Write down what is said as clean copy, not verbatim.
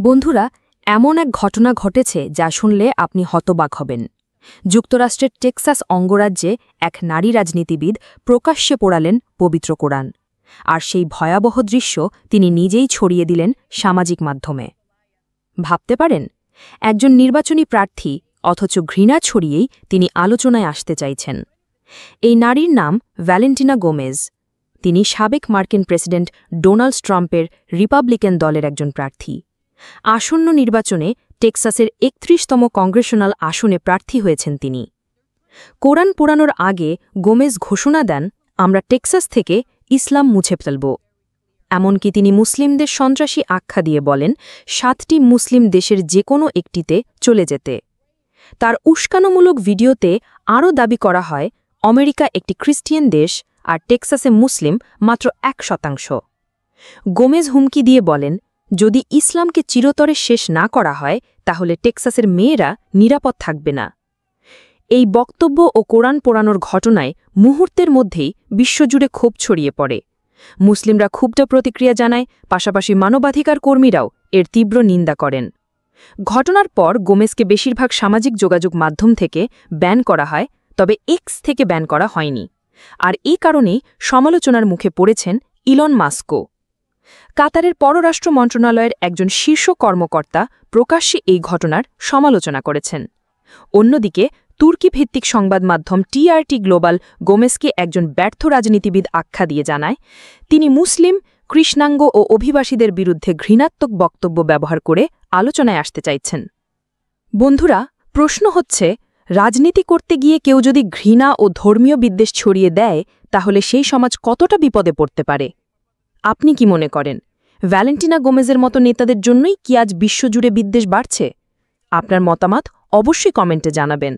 বন্ধুরা, এমন এক ঘটনা ঘটেছে যা শুনলে আপনি হতবাক হবেন। যুক্তরাষ্ট্রের টেক্সাস অঙ্গরাজ্যে এক নারী রাজনীতিবিদ প্রকাশ্যে পোড়ালেন পবিত্র কোরআন। আর সেই ভয়াবহ দৃশ্য তিনি নিজেই ছড়িয়ে দিলেন সামাজিক মাধ্যমে। ভাবতে পারেন, একজন নির্বাচনী প্রার্থী, অথচ ঘৃণা ছড়িয়েই তিনি আলোচনায় আসতে চাইছেন। এই নারীর নাম ভ্যালেন্টিনা গোমেজ। তিনি সাবেক মার্কিন প্রেসিডেন্ট ডোনাল্ড ট্রাম্পের রিপাবলিকান দলের একজন প্রার্থী। আসন্ন নির্বাচনে টেক্সাসের ৩১তম কংগ্রেশনাল আসনে প্রার্থী হয়েছেন তিনি। কোরআন পোড়ানোর আগে গোমেজ ঘোষণা দেন, আমরা টেক্সাস থেকে ইসলাম মুছে ফেলব। এমনকি তিনি মুসলিমদের সন্ত্রাসী আখ্যা দিয়ে বলেন ৭টি মুসলিম দেশের যে কোনো একটিতে চলে যেতে। তার উস্কানোমূলক ভিডিওতে আরও দাবি করা হয় আমেরিকা একটি খ্রিস্টিয়ান দেশ আর টেক্সাসে মুসলিম মাত্র ১%। গোমেজ হুমকি দিয়ে বলেন, যদি ইসলামকে চিরতরে শেষ না করা হয় তাহলে টেক্সাসের মেয়েরা নিরাপদ থাকবে না। এই বক্তব্য ও কোরআন পোড়ানোর ঘটনায় মুহূর্তের মধ্যেই বিশ্বজুড়ে ক্ষোভ ছড়িয়ে পড়ে। মুসলিমরা ক্ষুব্ধ প্রতিক্রিয়া জানায়, পাশাপাশি মানবাধিকার কর্মীরাও এর তীব্র নিন্দা করেন। ঘটনার পর গোমেজকে বেশিরভাগ সামাজিক যোগাযোগ মাধ্যম থেকে ব্যান করা হয়, তবে এক্স থেকে ব্যান করা হয়নি। আর এই কারণেই সমালোচনার মুখে পড়েছেন ইলন মাস্কও। কাতারের পররাষ্ট্র মন্ত্রণালয়ের একজন শীর্ষ কর্মকর্তা প্রকাশ্যে এই ঘটনার সমালোচনা করেছেন। অন্যদিকে তুর্কি ভিত্তিক সংবাদ মাধ্যম টিআরটি গ্লোবাল গোমেজকে একজন ব্যর্থ রাজনীতিবিদ আখ্যা দিয়ে জানায়, তিনি মুসলিম, কৃষ্ণাঙ্গ ও অভিবাসীদের বিরুদ্ধে ঘৃণাত্মক বক্তব্য ব্যবহার করে আলোচনায় আসতে চাইছেন। বন্ধুরা, প্রশ্ন হচ্ছে, রাজনীতি করতে গিয়ে কেউ যদি ঘৃণা ও ধর্মীয় বিদ্বেষ ছড়িয়ে দেয়, তাহলে সেই সমাজ কতটা বিপদে পড়তে পারে? আপনি কি মনে করেন, ভ্যালেন্টিনা গোমেজের মতো নেতাদের জন্যই কি আজ বিশ্বজুড়ে বিদ্বেষ বাড়ছে? আপনার মতামত অবশ্যই কমেন্টে জানাবেন।